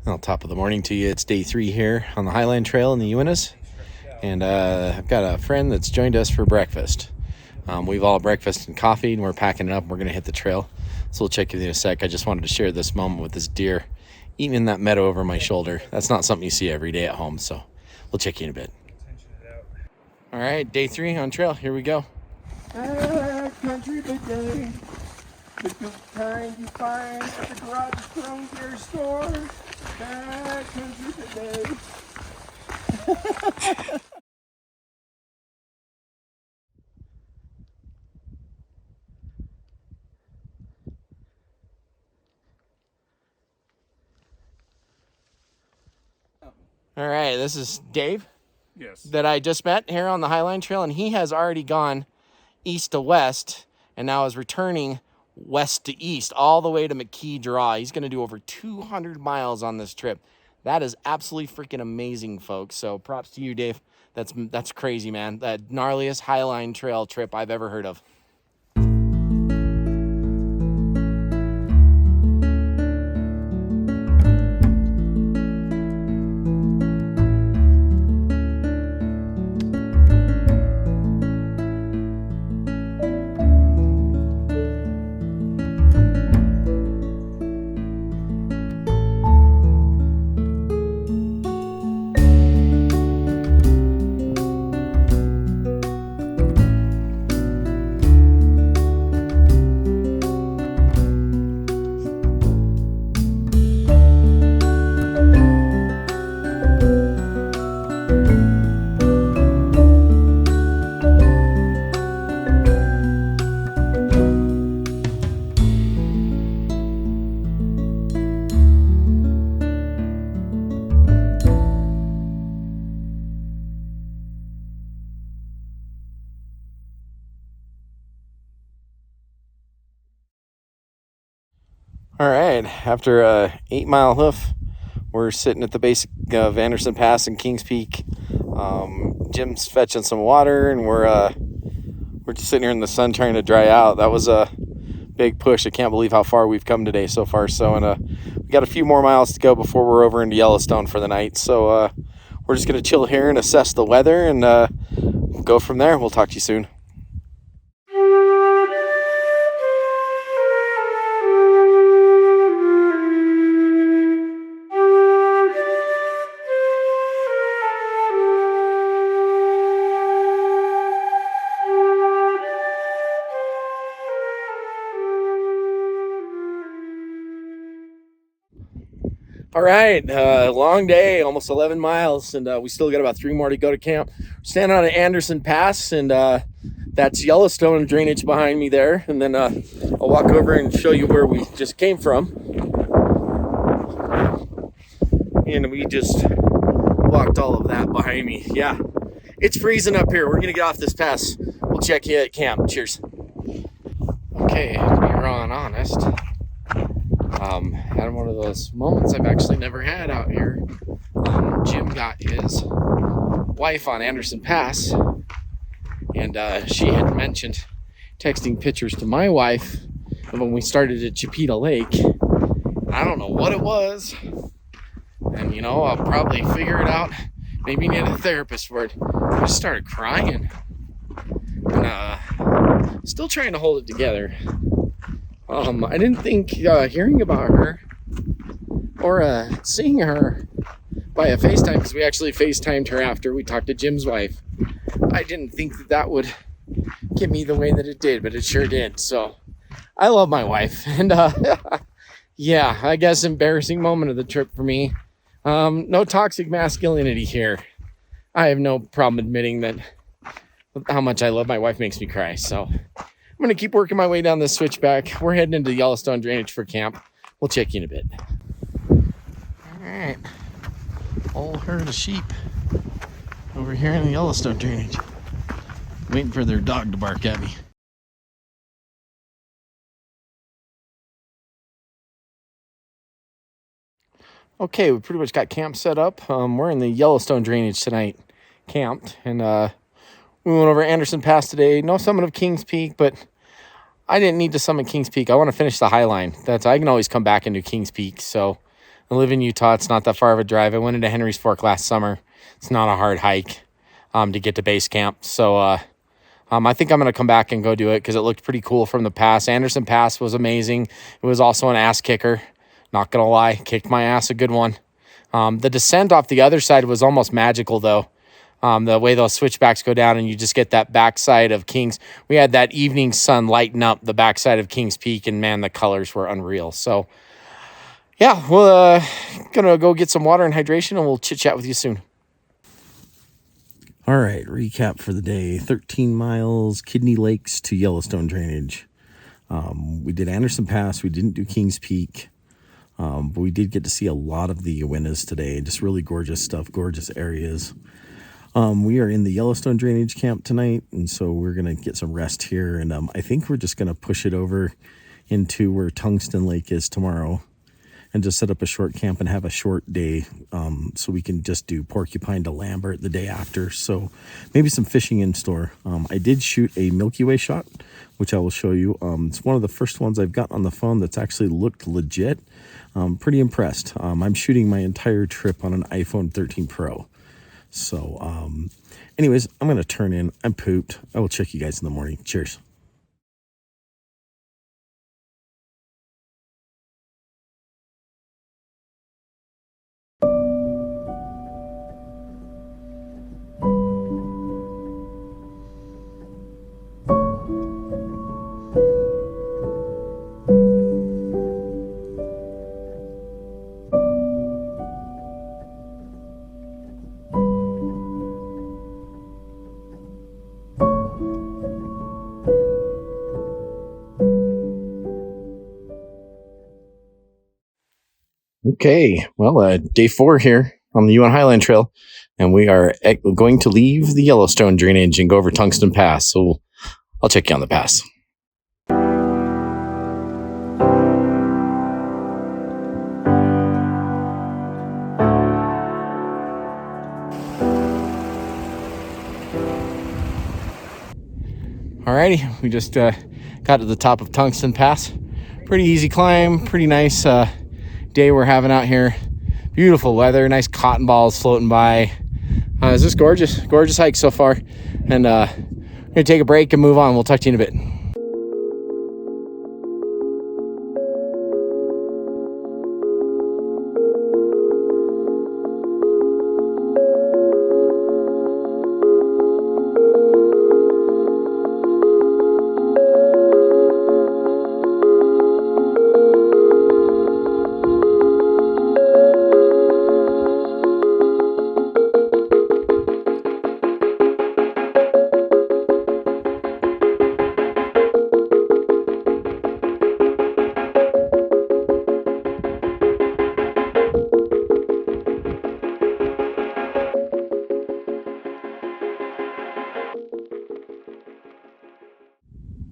Well, top of the morning to you. It's day 3 here on the Highline Trail in the Uintas. And I've got a friend that's joined us for breakfast. We've all breakfast and coffee, and we're packing it up. We're going to hit the trail. So we'll check with you in a sec. I just wanted to share this moment with this deer eating in that meadow over my shoulder. That's not something you see every day at home, so we'll check you in a bit. All right, day 3 on trail. Here we go. Country today. The good kind you find at the garage Chrome Gear store. Country today. All right, this is Dave. Yes. That I just met here on the Highline Trail, and he has already gone east to west and now is returning west to east all the way to McKee Draw. He's going to do over 200 miles on this trip. That is absolutely freaking amazing, folks. So props to you, Dave. That's crazy, man. The gnarliest Highline Trail trip I've ever heard of. All right, after a 8-mile hoof, we're sitting at the base of Anderson Pass and Kings Peak. Jim's fetching some water, and we're just sitting here in the sun trying to dry out. That was a big push. I can't believe how far we've come today so far. So, we got a few more miles to go before we're over into Yellowstone for the night. So we're just gonna chill here and assess the weather, and go from there. We'll talk to you soon. All right, long day, almost 11 miles, and we still got about 3 more to go to camp. We're standing on an Anderson Pass, and that's Yellowstone drainage behind me there. And then I'll walk over and show you where we just came from. And we just walked all of that behind me. Yeah, it's freezing up here. We're going to get off this pass. We'll check you at camp. Cheers. Okay, to be raw and honest, had one of those moments I've actually never had out here. Jim got his wife on Anderson Pass, and she had mentioned texting pictures to my wife of when we started at Chipeta Lake. I don't know what it was, and I'll probably figure it out. Maybe need a therapist for it. I just started crying, and still trying to hold it together. I didn't think hearing about her or seeing her by a FaceTime, because we actually FaceTimed her after we talked to Jim's wife. I didn't think that would get me the way that it did, but it sure did. So I love my wife, and yeah, I guess embarrassing moment of the trip for me. No toxic masculinity here. I have no problem admitting that how much I love my wife makes me cry. So I'm going to keep working my way down this switchback. We're heading into Yellowstone drainage for camp. We'll check you in a bit. All right. Whole herd of sheep over here in the Yellowstone drainage. Waiting for their dog to bark at me. Okay, we pretty much got camp set up. We're in the Yellowstone drainage tonight, camped, and we went over Anderson Pass today. No summit of Kings Peak, but I didn't need to summit Kings Peak. I want to finish the Highline. I can always come back and do Kings Peak. So I live in Utah. It's not that far of a drive. I went into Henry's Fork last summer. It's not a hard hike to get to base camp. So I think I'm going to come back and go do it because it looked pretty cool from the pass. Anderson Pass was amazing. It was also an ass kicker. Not going to lie. Kicked my ass a good one. The descent off the other side was almost magical, though. The way those switchbacks go down and you just get that backside of Kings. We had that evening sun lighten up the backside of Kings Peak, and man, the colors were unreal. So yeah, we're gonna go get some water and hydration, and we'll chit chat with you soon. All right, recap for the day. 13 miles, Kidney Lakes to Yellowstone drainage. We did Anderson Pass. We didn't do Kings Peak. But we did get to see a lot of the Uintas today. Just really gorgeous stuff, gorgeous areas. We are in the Yellowstone drainage camp tonight, and so we're going to get some rest here. And I think we're just going to push it over into where Tungsten Lake is tomorrow and just set up a short camp and have a short day so we can just do Porcupine to Lambert the day after. So maybe some fishing in store. I did shoot a Milky Way shot, which I will show you. It's one of the first ones I've got on the phone that's actually looked legit. Pretty impressed. I'm shooting my entire trip on an iPhone 13 Pro. So, anyways, I'm going to turn in. I'm pooped. I will check you guys in the morning. Cheers. Okay, well, day 4 here on the Uinta Highline Trail, and we are going to leave the Yellowstone drainage and go over Tungsten Pass. So I'll check you on the pass. Alrighty, we just got to the top of Tungsten Pass. Pretty easy climb, pretty nice day we're having out here. Beautiful weather, nice cotton balls floating by. It's just gorgeous hike so far. And we're gonna take a break and move on. We'll talk to you in a bit.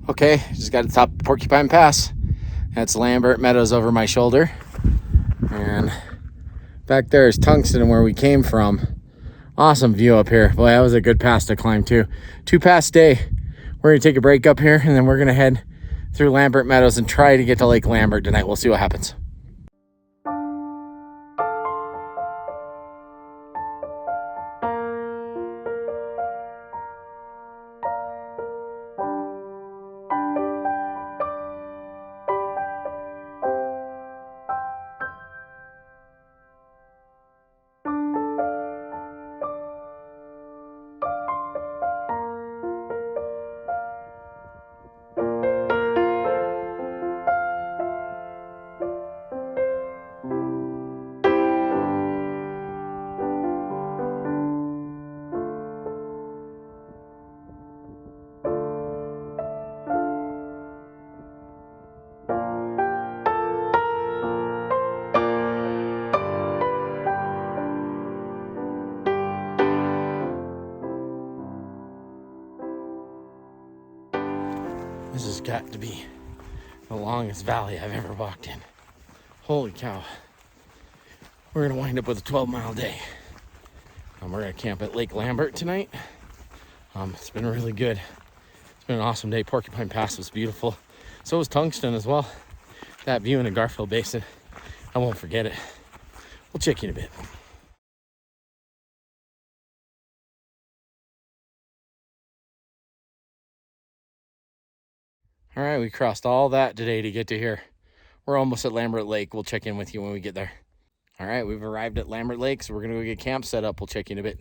Okay, just got to the top of Porcupine Pass. That's Lambert Meadows over my shoulder. And back there is Tungsten, where we came from. Awesome view up here. Boy, that was a good pass to climb too. 2-pass day. We're going to take a break up here, and then we're going to head through Lambert Meadows and try to get to Lake Lambert tonight. We'll see what happens. This has got to be the longest valley I've ever walked in. Holy cow. We're gonna wind up with a 12-mile day. We're gonna camp at Lake Lambert tonight. It's been really good. It's been an awesome day. Porcupine Pass was beautiful. So was Tungsten as well. That view in the Garfield Basin, I won't forget it. We'll check you in a bit. All right, we crossed all that today to get to here. We're almost at Lambert Lake. We'll check in with you when we get there. All right, we've arrived at Lambert Lake, so we're gonna go get camp set up. We'll check you in a bit.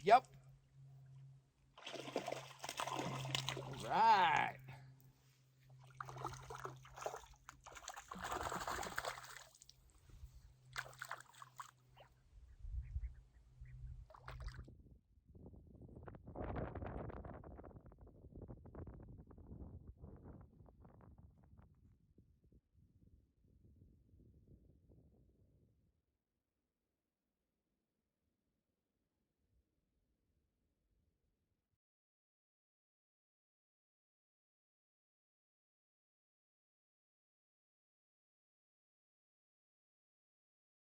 Yep. All right.